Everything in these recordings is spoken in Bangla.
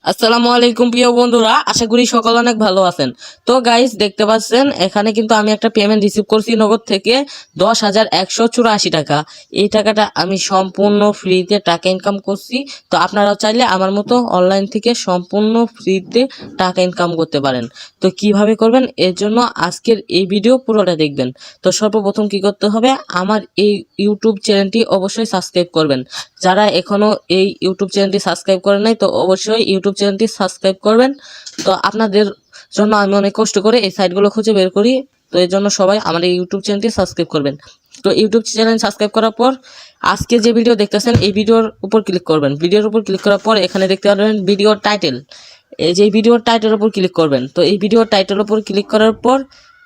আসসালামু আলাইকুম প্রিয় বন্ধুরা, আশা করি সকলে অনেক ভালো আছেন। তো গাইস, দেখতে পাচ্ছেন এখানে কিন্তু আমি একটা পেমেন্ট রিসিভ করছি নগদ থেকে 10,184 টাকা। এই টাকাটা আমি সম্পূর্ণ ফ্রিতে টাকা ইনকাম করছি। তো আপনারাও চাইলে আমার মতো অনলাইন থেকে সম্পূর্ণ ফ্রিতে টাকা ইনকাম করতে পারেন। তো কিভাবে করবেন, এর জন্য আজকের এই ভিডিও পুরোটা দেখবেন। তো সর্বপ্রথম কি করতে হবে, আমার এই ইউটিউব চ্যানেলটি অবশ্যই সাবস্ক্রাইব করবেন। যারা এখনো এই ইউটিউব চ্যানেলটি সাবস্ক্রাইব করেন নাই, তো অবশ্যই ইউটিউব চ্যানেলটি সাবস্ক্রাইব করবেন। তো আপনাদের জন্য আমি অনেক কষ্ট করে এই সাইটগুলো খুঁজে বের করি। তো এর জন্য সবাই আমার এই ইউটিউব চ্যানেলটি সাবস্ক্রাইব করবেন। তো ইউটিউব চ্যানেল সাবস্ক্রাইব করার পর আজকে যে ভিডিও দেখতেছেন এই ভিডিওর উপর ক্লিক করবেন। ভিডিওর উপর ক্লিক করার পর এখানে দেখতে পারবেন ভিডিওর টাইটেল। এই যে ভিডিওর টাইটেলের উপর ক্লিক করবেন। তো এই ভিডিওর টাইটেলের উপর ক্লিক করার পর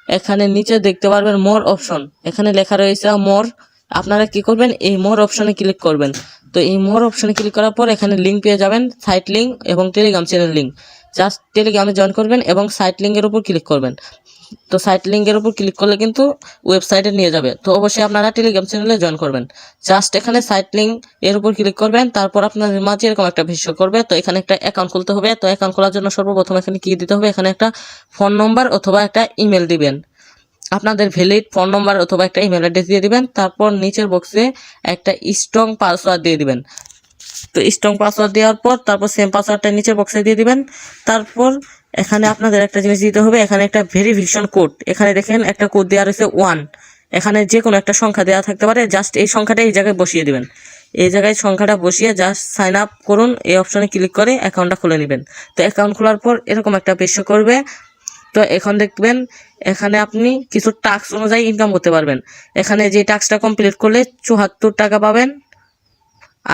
এখানে নিচে দেখতে পারবেন মোর অপশন, এখানে লেখা রয়েছে মোর। আপনারা কি করবেন, এই মোর অপশনে ক্লিক করবেন। তো এই মোর অপশনে ক্লিক করার পর এখানে লিঙ্ক পেয়ে যাবেন, সাইট লিঙ্ক এবং টেলিগ্রাম চ্যানেল লিঙ্ক। জাস্ট টেলিগ্রামে জয়েন করবেন এবং সাইট লিঙ্কের উপর ক্লিক করবেন। তো সাইট লিঙ্কের উপর ক্লিক করলে কিন্তু ওয়েবসাইটে নিয়ে যাবে। তো অবশ্যই আপনারা টেলিগ্রাম চ্যানেলে জয়েন করবেন। জাস্ট এখানে সাইট লিঙ্ক এর উপর ক্লিক করবেন, তারপর আপনাদের মাঝে এরকম একটা ভিডিও করবে। তো এখানে একটা অ্যাকাউন্ট খুলতে হবে। তো অ্যাকাউন্ট খোলার জন্য সর্বপ্রথম এখানে কি দিতে হবে, এখানে একটা ফোন নম্বর অথবা একটা ইমেল দিবেন। আপনাদের ভ্যালিড ফোন নম্বর অথবা একটা ইমেল অ্যাড্রেস দিয়ে দিবেন। তারপর নিচের বক্সে একটা স্ট্রং পাসওয়ার্ড দিয়ে দিবেন। তো স্ট্রং পাসওয়ার্ড দেওয়ার পর তারপর সেম পাসওয়ার্ডটা নিচের বক্সে দিয়ে দিবেন। তারপর এখানে আপনাদের একটা জিনিস দিতে হবে, এখানে একটা ভেরিফিকেশন কোড। এখানে দেখেন একটা কোড দেওয়া রয়েছে 1। এখানে যে কোনো একটা সংখ্যা দেওয়া থাকতে পারে, জাস্ট এই সংখ্যাটা এই জায়গায় বসিয়ে দিবেন। এই জায়গায় সংখ্যাটা বসিয়ে জাস্ট সাইন আপ করুন, এই অপশনে ক্লিক করে অ্যাকাউন্টটা খুলে নেবেন। তো অ্যাকাউন্ট খোলার পর এরকম একটা পেজ শো করবে। তো এখন দেখবেন এখানে আপনি কিছু টাস্ক অনুযায়ী ইনকাম করতে পারবেন। এখানে যে টাস্কটা কমপ্লিট করলে 74 টাকা পাবেন।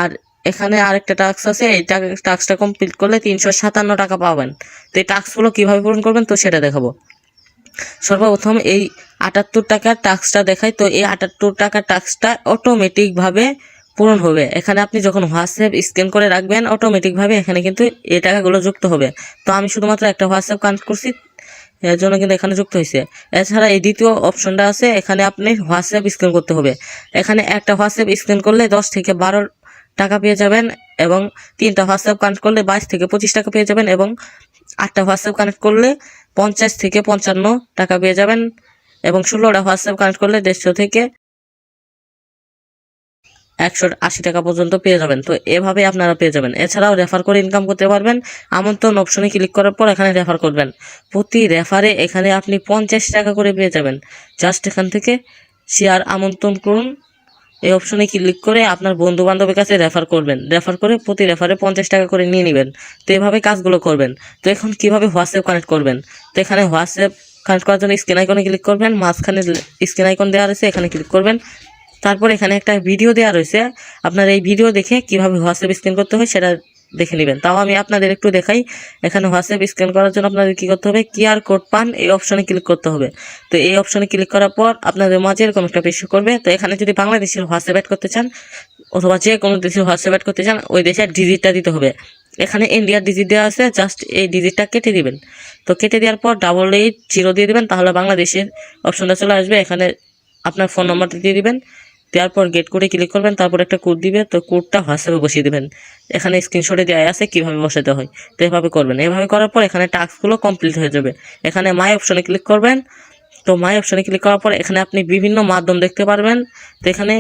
আর এখানে আরেকটা টাস্ক আছে, এই টাস্কটা কমপ্লিট করলে 357 টাকা পাবেন। তো এই টাস্কগুলো কিভাবে পূরণ করবেন তো সেটা দেখাবো। সর্বপ্রথম এই 78 টাকার টাস্কটা দেখাই। তো এই 78 টাকার টাস্কটা অটোমেটিকভাবে পূরণ হবে। এখানে আপনি যখন হোয়াটসঅ্যাপ স্ক্যান করে রাখবেন অটোমেটিকভাবে এখানে কিন্তু এই টাকাগুলো যুক্ত হবে। তো আমি শুধুমাত্র একটা হোয়াটসঅ্যাপ কানেক্ট করছি, এর জন্য কিন্তু এখানে যুক্ত হয়েছে। এছাড়া এই দ্বিতীয় অপশনটা আছে, এখানে আপনি হোয়াটসঅ্যাপ স্ক্যান করতে হবে। এখানে একটা হোয়াটসঅ্যাপ স্ক্যান করলে 10 থেকে 12 টাকা পেয়ে যাবেন, এবং 3টা হোয়াটসঅ্যাপ কানেক্ট করলে 22 থেকে 25 টাকা পেয়ে যাবেন, এবং 8টা হোয়াটসঅ্যাপ কানেক্ট করলে 50 থেকে 55 টাকা পেয়ে যাবেন, এবং 16টা হোয়াটসঅ্যাপ কানেক্ট করলে 150 থেকে 180 টাকা পর্যন্ত পেয়ে যাবেন। তো এভাবে আপনারা পেয়ে যাবেন। এছাড়াও রেফার করে ইনকাম করতে পারবেন। আমন্ত্রণ অপশনে ক্লিক করার পর এখানে রেফার করবেন। প্রতি রেফারে এখানে আপনি 50 টাকা করে পেয়ে যাবেন। জাস্ট এখান থেকে শেয়ার আমন্ত্রণ করুন, এই অপশনে ক্লিক করে আপনার বন্ধু বান্ধবের কাছে রেফার করবেন। রেফার করে প্রতি রেফারে 50 টাকা করে নিয়ে নেবেন। তো এভাবে কাজগুলো করবেন। তো এখন কিভাবে হোয়াটসঅ্যাপ কানেক্ট করবেন, তো এখানে হোয়াটসঅ্যাপ কানেক্ট করার জন্য স্ক্রিন আইকনে ক্লিক করবেন। মাঝখানে স্ক্রিন আইকন দেওয়া রয়েছে, এখানে ক্লিক করবেন। তারপর এখানে একটা ভিডিও দেওয়া রয়েছে, আপনার এই ভিডিও দেখে কিভাবে হোয়াটসঅ্যাপ স্ক্যান করতে হয় সেটা দেখে নেবেন। তাও আমি আপনাদের একটু দেখাই। এখানে হোয়াটসঅ্যাপ স্ক্যান করার জন্য আপনাদের কি করতে হবে, কিউআর কোড পান, এই অপশনে ক্লিক করতে হবে। তো এই অপশনে ক্লিক করার পর আপনাদের মাঝে এরকম একটা পেজ শো করবে। তো এখানে যদি বাংলাদেশের হোয়াটসঅ্যাপ অ্যাড করতে চান অথবা যে কোনো দেশের হোয়াটসঅ্যাপ অ্যাড করতে চান, ওই দেশের ডিজিটটা দিতে হবে। এখানে ইন্ডিয়ার ডিজিট দেওয়া আছে, জাস্ট এই ডিজিটটা কেটে দিবেন। তো কেটে দেওয়ার পর 880 দিয়ে দিবেন, তাহলে বাংলাদেশের অপশনটা চলে আসবে। এখানে আপনার ফোন নম্বরটা দিয়ে দিবেন। দেওয়ার পর গেট কোডে ক্লিক করবেন, তারপর একটা কোড দিবে। তো কোডটা হোয়াটসঅ্যাপে বসিয়ে দেবেন। এখানে স্ক্রিনশটে দেওয়া আছে কিভাবে বসাতে হয়। তো এভাবে করবেন। এভাবে করার পর এখানে টাস্কগুলো কমপ্লিট হয়ে যাবে। এখানে মাই অপশনে ক্লিক করবেন। তো মাই অপশনে ক্লিক করার পর এখানে আপনি বিভিন্ন মাধ্যম দেখতে পারবেন। তো এখানে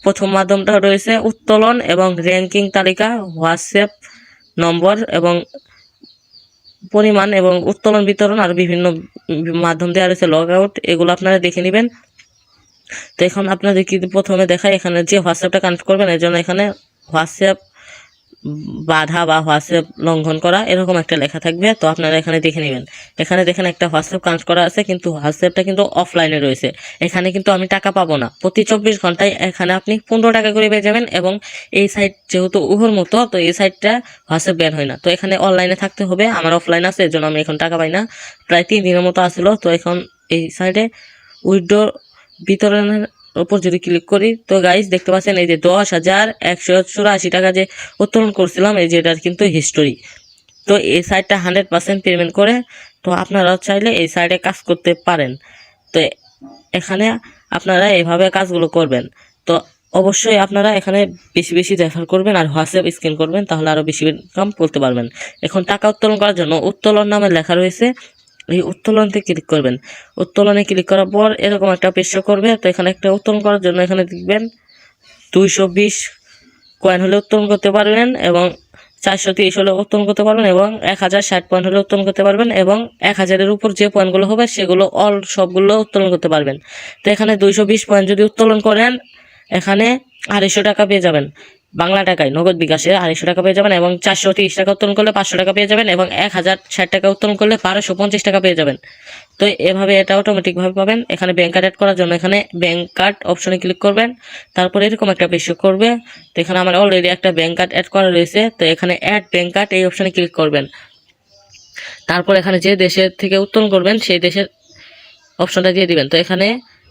প্রথম মাধ্যমটা রয়েছে উত্তোলন এবং র্যাঙ্কিং তালিকা, হোয়াটসঅ্যাপ নম্বর এবং পরিমাণ এবং উত্তোলন বিতরণ, আর বিভিন্ন মাধ্যম দেওয়া রয়েছে লগ আউট, এগুলো আপনারা দেখে নেবেন। তো এখন আপনাদের কি প্রথমে দেখায়, এখানে যে হোয়াটসঅ্যাপটা কানেক্ট করবেন এর জন্য এখানে হোয়াটসঅ্যাপ বাধা বা হোয়াটসঅ্যাপ লঙ্ঘন করা এরকম একটা লেখা থাকবে। তো আপনারা এখানে দেখে নেবেন। এখানে দেখেন একটা হোয়াটসঅ্যাপ কানেক্ট করা আছে, কিন্তু হোয়াটসঅ্যাপটা কিন্তু অফলাইনে রয়েছে। এখানে কিন্তু আমি টাকা পাবো না। প্রতি 24 ঘন্টায় এখানে আপনি 15 টাকা করে পেয়ে যাবেন, এবং এই সাইট যেহেতু উহর মতো, তো এই সাইটটা হোয়াটসঅ্যাপ ব্যান হয় না। তো এখানে অনলাইনে থাকতে হবে, আমার অফলাইন আছে, এর জন্য আমি এখন টাকা পাই না। প্রায় 3 দিনের মতো আসলো। তো এখন এই সাইটে উইথড্র বিতরণের উপর যদি ক্লিক করি, তো গাইস দেখতে পাচ্ছেন এই যে 10,184 টাকা যে উত্তোলন করছিলাম, এই যে এটার কিন্তু হিস্টোরি। তো এই সাইটটা 100% পেমেন্ট করে। তো আপনারা চাইলে এই সাইটে কাজ করতে পারেন। তো এখানে আপনারা এভাবে কাজগুলো করবেন। তো অবশ্যই আপনারা এখানে বেশি বেশি রেফার করবেন আর হোয়াটসঅ্যাপ স্ক্যান করবেন, তাহলে আরো বেশি ইনকাম করতে পারবেন। এখন টাকা উত্তোলন করার জন্য উত্তোলন নামে লেখা রয়েছে, এই উত্তোলনতে ক্লিক করবেন। উত্তোলনে ক্লিক করার পর এরকম একটা পেজ শো করবে। তো এখানে একটা উত্তোলন করার জন্য এখানে দেখবেন 220 কয়েন হলে উত্তোলন করতে পারবেন, এবং 430 হলে উত্তোলন করতে পারবেন, এবং 1060 পয়েন্ট হলে উত্তোলন করতে পারবেন, এবং 1000-এর উপর যে পয়েন্টগুলো হবে সেগুলো সবগুলো উত্তোলন করতে পারবেন। তো এখানে 220 পয়েন্ট যদি উত্তোলন করেন এখানে 250 টাকা পেয়ে যাবেন, বাংলা টাকায় নগদ বিকাশে 250 টাকা পেয়ে যাবেন, এবং 430 টাকা উত্তোলন করলে 500 টাকা পেয়ে যাবেন, এবং 1060 টাকা উত্তোলন করলে 1250 টাকা পেয়ে যাবেন। তো এভাবে এটা অটোমেটিকভাবে পাবেন। এখানে ব্যাংক কার্ড অ্যাড করার জন্য এখানে ব্যাংক কার্ড অপশনে ক্লিক করবেন, তারপর এরকম একটা পেজ শো করবে। তো এখানে আমার অলরেডি একটা ব্যাংক কার্ড অ্যাড করা রয়েছে, তো এখানে অ্যাড ব্যাংক কার্ড এই অপশনে ক্লিক করবেন। তারপর এখানে যে দেশের থেকে উত্তোলন করবেন সেই দেশের অপশনটা দিয়ে দিবেন। তো এখানে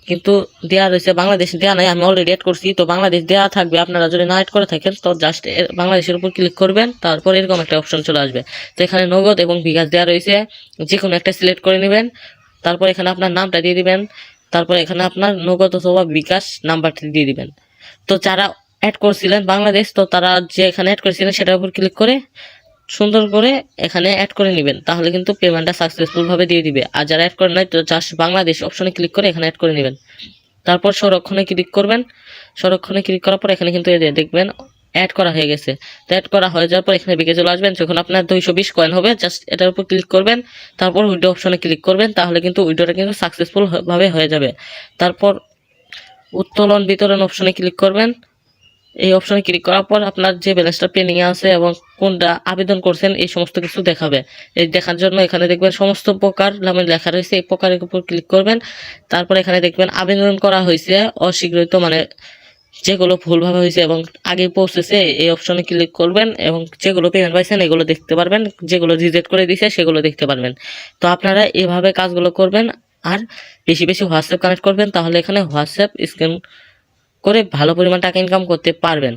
কিন্তু দেওয়া রয়েছে, বাংলাদেশ দেওয়া নাই, আমি অলরেডি অ্যাড করছি। তো বাংলাদেশ দেওয়া থাকবে, আপনারা যদি না অ্যাড করে থাকেন তো জাস্ট বাংলাদেশের উপর ক্লিক করবেন, তারপর এরকম একটা অপশন চলে আসবে। তো এখানে নগদ এবং বিকাশ দেওয়া রয়েছে, যে কোনো একটা সিলেক্ট করে নেবেন। তারপর এখানে আপনার নামটা দিয়ে দিবেন, তারপর এখানে আপনার নগদ অথবা বিকাশ নাম্বারটা দিয়ে দিবেন। তো যারা অ্যাড করছিলেন বাংলাদেশ, তো তারা যে এখানে অ্যাড করেছিলেন সেটার উপর ক্লিক করে সুন্দর করে এখানে অ্যাড করে নেবেন, তাহলে কিন্তু পেমেন্টটা সাকসেসফুল ভাবে দিয়ে দিবে। আর যারা অ্যাড করেন নাই তো জাস্ট বাংলাদেশ অপশনে ক্লিক করে এখানে অ্যাড করে নেবেন। তারপর সংরক্ষণে ক্লিক করবেন। সংরক্ষণে ক্লিক করার পর এখানে কিন্তু এই যে দেখবেন অ্যাড করা হয়ে গেছে। তো অ্যাড করা হয়ে যাওয়ার পর এখানে বিকে চলে আসবেন, যখন আপনার 220 কয়েন হবে জাস্ট এটার উপর ক্লিক করবেন, তারপর উইড্রো অপশনে ক্লিক করবেন, তাহলে কিন্তু উইড্রোটা কিন্তু সাকসেসফুল ভাবে হয়ে যাবে। তারপর উত্তোলন বিতরণ অপশনে ক্লিক করবেন। এই অপশনে ক্লিক করার পর আপনার যে ব্যালেন্সটা পেন্ডিং আছে এবং কোনটা আবেদন করছেন এই সমস্ত কিছু দেখাবে। এই দেখার জন্য এখানে দেখবেন সমস্ত প্রকার নামে লেখা রয়েছে, এই প্রকারের উপর ক্লিক করবেন। তারপর এখানে দেখবেন আবেদন করা হয়েছে অস্বীকৃত, মানে যেগুলো ভুলভাবে হয়েছে এবং আগে পৌঁছেছে এই অপশনে ক্লিক করবেন, এবং যেগুলো পেমেন্ট পাইছেন এগুলো দেখতে পারবেন, যেগুলো রিজেক্ট করে দিয়েছে সেগুলো দেখতে পারবেন। তো আপনারা এভাবে কাজগুলো করবেন, আর বেশি বেশি হোয়াটসঅ্যাপ কানেক্ট করবেন, তাহলে এখানে হোয়াটসঅ্যাপ স্ক্যান করে ভালো পরিমাণ টাকা ইনকাম করতে পারবেন।